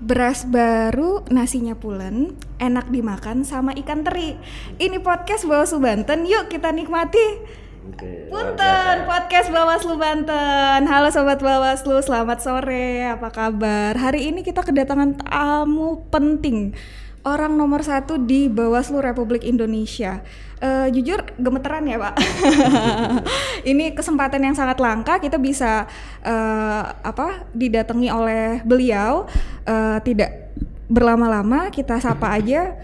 Beras baru, nasinya pulen, enak dimakan sama ikan teri. Ini podcast Bawaslu Banten, yuk kita nikmati. Punten, podcast Bawaslu Banten. Halo Sobat Bawaslu, selamat sore, apa kabar? Hari ini kita kedatangan tamu penting, orang nomor 1 di Bawaslu Republik Indonesia. Jujur gemeteran ya Pak. Ini kesempatan yang sangat langka, kita bisa didatangi oleh beliau. Tidak berlama-lama, kita sapa aja.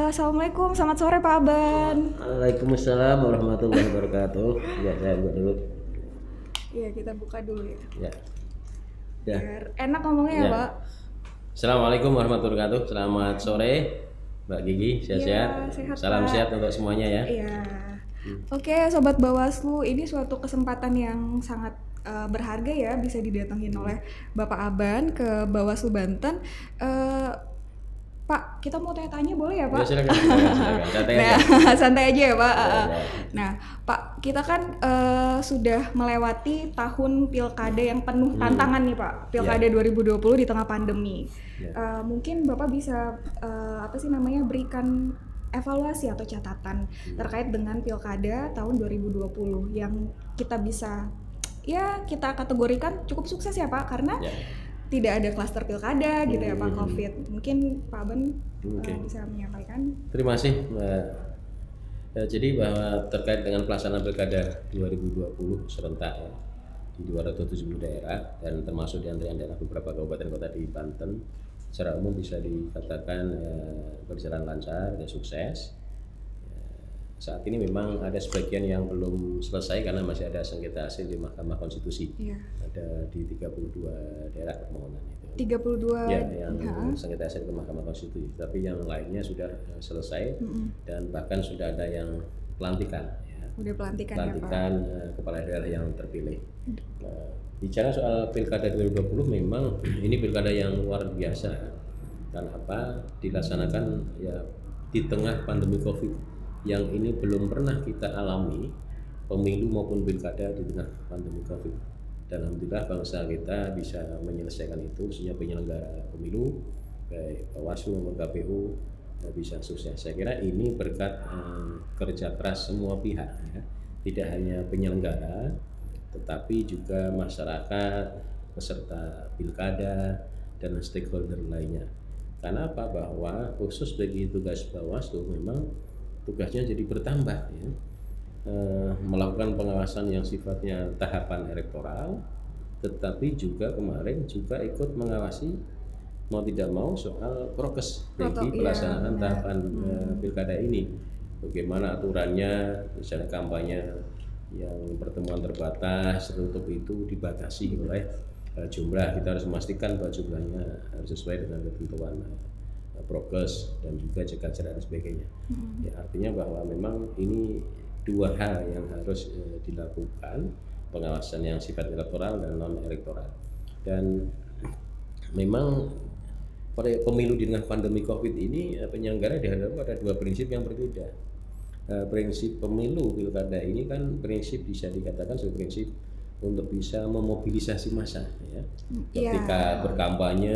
Assalamualaikum, selamat sore Pak Aban. Waalaikumsalam warahmatullahi wabarakatuh. Ya, saya buka dulu. Iya, kita buka dulu ya. Ya. Biar enak ngomongnya ya Pak. Assalamualaikum warahmatullahi wabarakatuh. Selamat sore Mbak Gigi, sehat-sehat. Sehat, Salam Pak. sehat untuk semuanya ya. Iya. Oke, Sobat Bawaslu, ini suatu kesempatan yang sangat berharga ya, bisa didatengin oleh Bapak Aban ke Bawaslu Banten. Pak, kita mau tanya-tanya boleh ya Pak? Ya, silakan. Santai aja. Santai aja ya Pak. Ya. Nah Pak, kita kan sudah melewati tahun pilkada yang penuh tantangan nih Pak. Pilkada 2020 di tengah pandemi. Mungkin Bapak bisa berikan evaluasi atau catatan terkait dengan pilkada tahun 2020 yang kita bisa kita kategorikan cukup sukses ya Pak, karena tidak ada klaster pilkada gitu ya Pak, COVID. Mungkin Pak Aban bisa menyampaikan. Terima kasih Mbak. Jadi bahwa terkait dengan pelaksanaan pilkada 2020 serentak di 270 daerah dan termasuk di antara daerah beberapa kabupaten kota di Banten, secara umum bisa dikatakan berjalan lancar dan sukses. Saat ini memang ada sebagian yang belum selesai karena masih ada sengketa hasil di Mahkamah Konstitusi. Ada di 32 daerah permohonan itu. 32 yang sengketa hasil ke Mahkamah Konstitusi, tapi yang lainnya sudah selesai dan bahkan sudah ada yang pelantikan. Udah pelantikan ya Pak. Kepala daerah yang terpilih. Bicara soal pilkada 2020, memang ini pilkada yang luar biasa. Karena apa? Dilaksanakan di tengah pandemi COVID yang ini belum pernah kita alami, pemilu maupun pilkada di tengah pandemi COVID. Dan alhamdulillah bangsa kita bisa menyelesaikan itu, khususnya penyelenggara pemilu baik Bawaslu maupun KPU bisa sukses. Saya kira ini berkat kerja keras semua pihak ya. Tidak hanya penyelenggara tetapi juga masyarakat, peserta pilkada dan stakeholder lainnya. Karena apa? Bahwa khusus bagi tugas Bawaslu memang tugasnya jadi bertambah ya. Melakukan pengawasan yang sifatnya tahapan elektoral, tetapi juga kemarin juga ikut mengawasi mau tidak mau soal prokes bagi pelaksanaan tahapan pilkada ini. Bagaimana aturannya, misalnya kampanye yang pertemuan terbatas, tertutup itu dibatasi oleh jumlah. Kita harus memastikan bahwa jumlahnya harus sesuai dengan ketentuan prokes dan juga jaga jarak dan sebagainya. Ya, artinya bahwa memang ini dua hal yang harus dilakukan, pengawasan yang sifat elektoral dan non elektoral. Dan memang pada pemilu di tengah pandemi COVID ini penyelenggara dihadapkan pada dua prinsip yang berbeda. Prinsip pemilu pilkada ini kan prinsip bisa dikatakan sebagai prinsip untuk bisa memobilisasi massa ya. Ketika berkampanye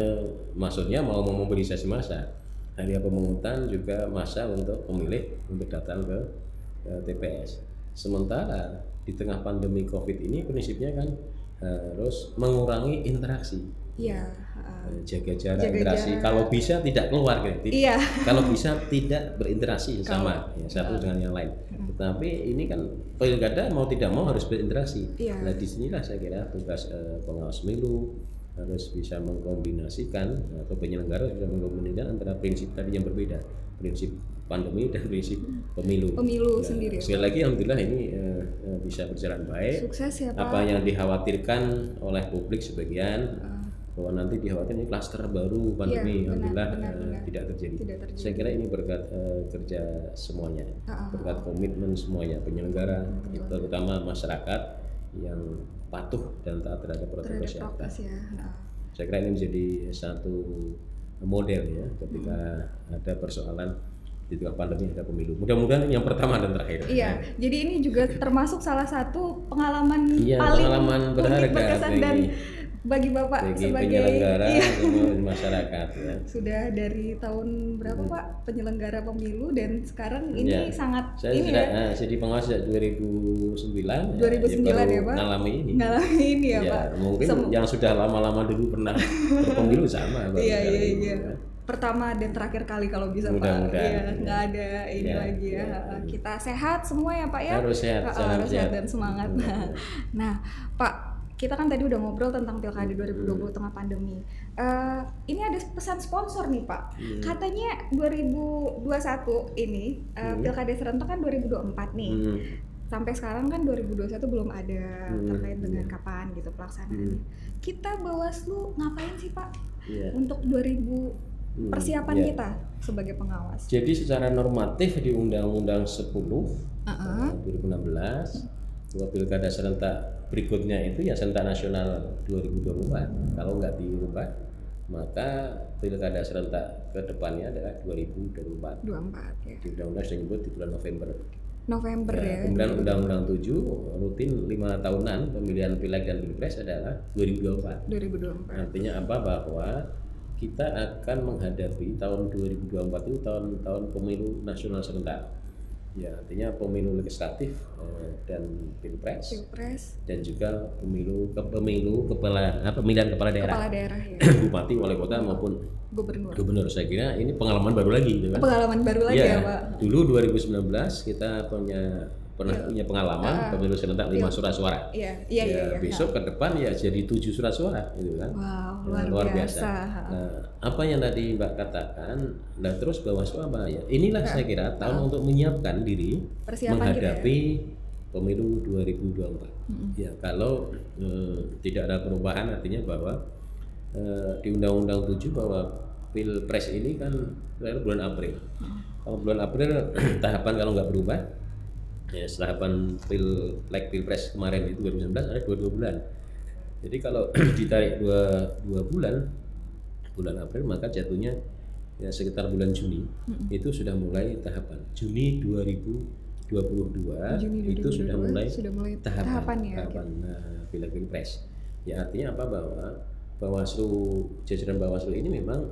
maksudnya mau memobilisasi massa. Hari pemungutan juga massa untuk pemilih untuk datang ke TPS. Sementara di tengah pandemi COVID ini prinsipnya kan harus mengurangi interaksi. Jaga jarak, interaksi. Kalau bisa tidak keluar gitu. Kalau bisa tidak berinteraksi sama satu dengan yang lain. Tetapi ini kan pilkada mau tidak mau harus berinteraksi. Nah disinilah saya kira tugas pengawas pemilu harus bisa mengkombinasikan atau penyelenggara bisa mengkombinasikan antara prinsip tadi yang berbeda, prinsip pandemi dan prinsip pemilu. Sendiri. Sekali lagi alhamdulillah ini bisa berjalan baik. Sukses ya Pak. Apa yang dikhawatirkan oleh publik sebagian bahwa nanti dikhawatirkan ini klaster baru pandemi, alhamdulillah tidak terjadi. Saya kira ini berkat kerja semuanya, berkat komitmen semuanya penyelenggara, terutama masyarakat yang patuh dan taat terhadap protokol kesehatan. Saya kira ini menjadi satu model ya ketika ada persoalan di tengah pandemi ada pemilu. Mudah-mudahan yang pertama dan terakhir. Jadi ini juga termasuk salah satu pengalaman paling pengalaman berharga berkesan dan bagi Bapak bagi sebagai penyelenggara iya. dan masyarakat ya. Sudah dari tahun berapa Pak penyelenggara pemilu dan sekarang ini Ya, sangat saya ini sudah ya jadi pengawas sejak 2009 2009 baru ya Pak ngalami ini. ngalami ini ya, Ya, Pak. mungkin yang sudah lama-lama dulu pernah berpemilu sama baru Iya kali iya ini, iya. ya. Pertama dan terakhir kali kalau bisa Pak. Mudah-mudahan, Iya, ya. nggak ada ini Ya, lagi ya. ya. Kita sehat semua ya Pak ya. Harus sehat, Harus sehat dan semangat. Ya. Nah, Pak, kita kan tadi udah ngobrol tentang Pilkada 2020 tengah pandemi. Ini ada pesan sponsor nih Pak. Katanya 2021 ini Pilkada serentak kan 2024 nih. Sampai sekarang kan 2021 belum ada terkait dengan kapan gitu pelaksanaannya. Kita Bawaslu ngapain sih Pak untuk 2000 persiapan kita sebagai pengawas? Jadi secara normatif di Undang-Undang 10 2016 bahwa pilkada serentak berikutnya itu ya serentak nasional 2024. Kalau nggak dirubah maka pilkada serentak ke depannya adalah 2024. 24 ya. Di Undang-Undang sudah nyebut di bulan November ya. Kemudian Undang-Undang 7 rutin 5 tahunan pemilihan pileg dan pilpres adalah 2024. 2024. Artinya apa? Bahwa kita akan menghadapi tahun 2024 itu tahun pemilu nasional serentak. Ya, artinya pemilu legislatif dan pilpres dan juga pemilihan kepala daerah ya. bupati, wali kota maupun gubernur. Saya kira ini pengalaman baru lagi gitu kan. Pengalaman baru lagi ya Pak. Dulu 2019 kita punya pengalaman pemilu serentak 5 surat suara. Iya. Besok ke depan ya jadi 7 surat suara gitu kan. Wow, luar biasa. Nah, apa yang tadi Mbak katakan, nah terus Bawaslu apa ya? Inilah saya kira tahun untuk menyiapkan diri menghadapi pemilu 2024. Ya, kalau tidak ada perubahan artinya bahwa di Undang-Undang 7 bahwa pilpres ini kan bulan April. Kalau bulan April tahapan kalau nggak berubah ya tahapan pilpres kemarin itu 2019 ada 22 bulan. Jadi kalau ditarik dua bulan April maka jatuhnya ya sekitar bulan Juni itu sudah mulai tahapan. Juni 2022 itu sudah mulai tahapan pileg pilpres. Ya artinya apa bahwa Bawaslu jajaran Bawaslu ini memang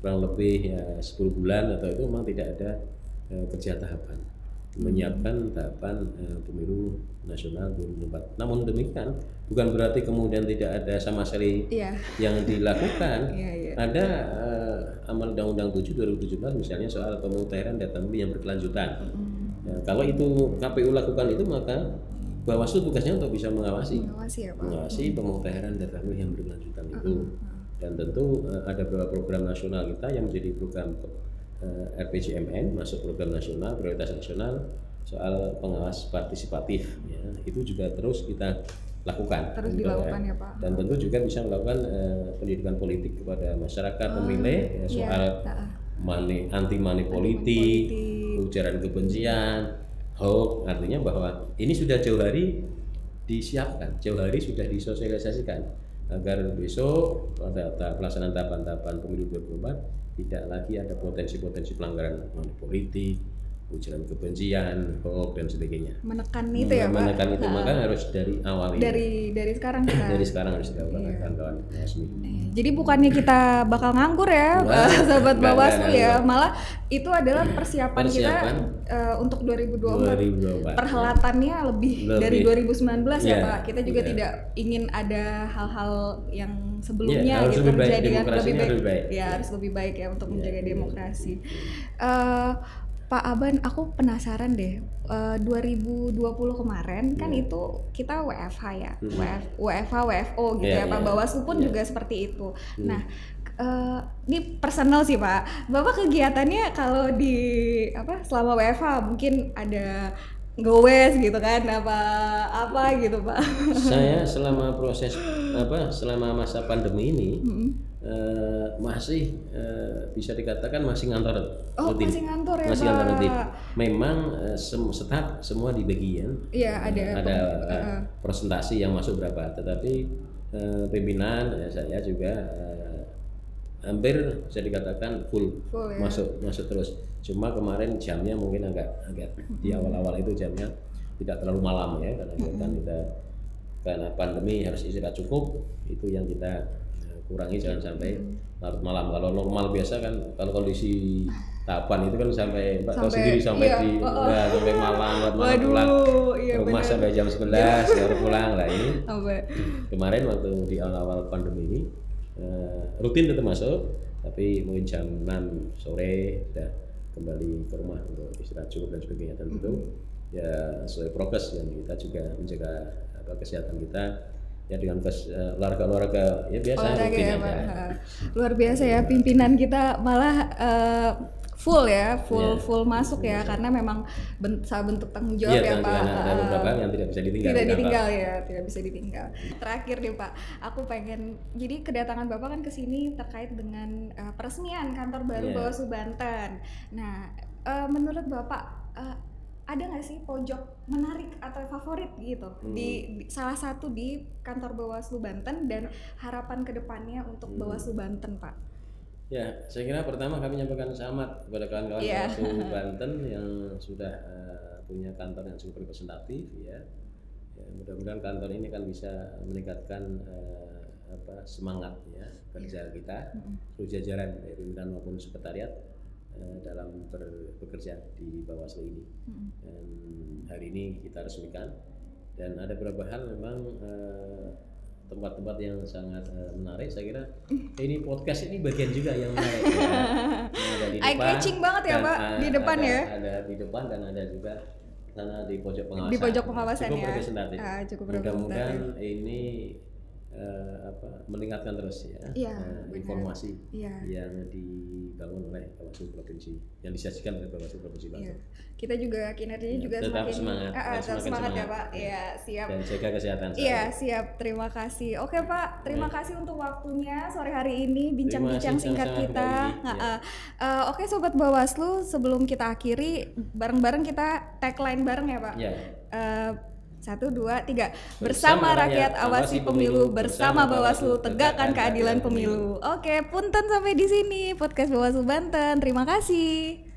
kurang lebih ya 10 bulan atau itu memang tidak ada kerja tahapan menyiapkan tahapan pemilu nasional 2024. Namun demikian bukan berarti kemudian tidak ada sama sekali yang dilakukan. Ada amal Undang-Undang 7 2017 misalnya soal pemutahiran data pemilih yang berkelanjutan. Ya, kalau itu KPU lakukan itu maka Bawaslu tugasnya untuk bisa mengawasi pemutahiran data pemilih yang berkelanjutan itu. Dan tentu ada beberapa program nasional kita yang menjadi program RPJMN masuk program nasional prioritas nasional soal pengawas partisipatif ya, itu juga terus kita lakukan dilakukan ya Pak. Dan tentu juga bisa melakukan pendidikan politik kepada masyarakat pemilih ya, soal anti money politik, ujaran kebencian, hoax. Artinya bahwa ini sudah jauh hari disiapkan, jauh hari sudah disosialisasikan agar besok pada pelaksanaan tahapan-tahapan pemilu 2024 tidak lagi ada potensi-potensi pelanggaran politik, ujaran kebencian, hoax dan sebagainya. Menekan itu ya Pak. Menekan itu maka harus dari awal ini. Dari sekarang kita. Dari sekarang harus dilakukan kawan-kawan resmi. Jadi bukannya kita bakal nganggur ya, sahabat Bawaslu ya, malah itu adalah persiapan kita untuk 2024. Perhelatannya lebih dari 2019 ya Pak. Kita juga tidak ingin ada hal-hal yang sebelumnya gitu terjadi kan, lebih baik. Ya harus lebih baik ya untuk menjaga demokrasi. Pak Aban, aku penasaran deh, 2020 kemarin kan itu kita WFH ya, WFH, WFO gitu ya Pak, Bawaslu pun juga seperti itu. Nah, ini personal sih Pak, Bapak kegiatannya kalau di selama WFH mungkin ada gowes gitu kan, apa gitu Pak? Saya selama selama masa pandemi ini masih bisa dikatakan masih ngantor rutin. Masih ngantor ya masih Pak. Ngantor rutin. Memang staf semua dibagi kan. Iya ada presentasi yang masuk berapa, tetapi pimpinan saya juga hampir bisa dikatakan full ya. masuk terus. Cuma kemarin jamnya mungkin agak di awal-awal itu jamnya tidak terlalu malam ya karena kan kita karena pandemi harus istirahat cukup, itu yang kita kurangi, jangan sampai larut malam. Kalau normal biasa kan, kalau kondisi tahapan itu kan sampai Mbak tahu sendiri sampai sampai malam pulang rumah sampai jam 11 baru pulang lah. Ini kemarin waktu di awal-awal pandemi ini rutin tetap masuk, tapi mungkin jam 6 sore sudah kembali ke rumah untuk istirahat cukup dan sebagainya. Dan tentu ya sesuai prokes yang kita juga menjaga kesehatan kita ya dengan olahraga ya biasa rutin ya, aja. Luar biasa ya, pimpinan kita malah full masuk ya, karena memang bentuk tanggung jawab ya Pak. Ada beberapa yang tidak bisa ditinggal. Tidak bisa ditinggal. Terakhir nih Pak, aku pengen, jadi kedatangan Bapak kan ke sini terkait dengan peresmian kantor baru Bawaslu Banten. Nah, menurut Bapak ada nggak sih pojok menarik atau favorit gitu di salah satu di kantor Bawaslu Banten dan harapan kedepannya untuk Bawaslu Banten, Pak? Ya, saya kira pertama kami menyampaikan selamat kepada kawan-kawan Bawaslu Banten yang sudah punya kantor yang cukup representatif ya. Mudah-mudahan kantor ini kan bisa meningkatkan semangat ya kerja kita, seluruh jajaran dari pimpinan maupun sekretariat dalam bekerja di Bawaslu ini. Dan hari ini kita resmikan, dan ada beberapa hal memang tempat-tempat yang sangat menarik. Saya kira ini podcast ini bagian juga yang menarik ya. Ada di depan, eye-catching banget ya Pak, di depan ya. Ada di depan dan ada juga sana di pojok pengawasan. Di pojok pengawasan cukup ya. Representatif. Cukup Mudah-mudahan ini meningkatkan terus ya, informasi yang dibangun oleh Bawaslu Provinsi, yang disajikan oleh Bawaslu Provinsi Banten. Kita juga kinerjanya juga tetap semakin semangat ya Pak. Ya, siap. Dan jaga kesehatan. Iya, siap. Terima kasih. Oke Pak, terima kasih untuk waktunya sore hari ini, bincang-bincang singkat kita. Oke Sobat Bawaslu, sebelum kita akhiri, bareng-bareng kita tagline bareng ya Pak. 1, 2, 3. Bersama rakyat awasi pemilu, bersama Bawaslu tegakkan keadilan pemilu. Oke, punten sampai di sini podcast Bawaslu Banten. Terima kasih.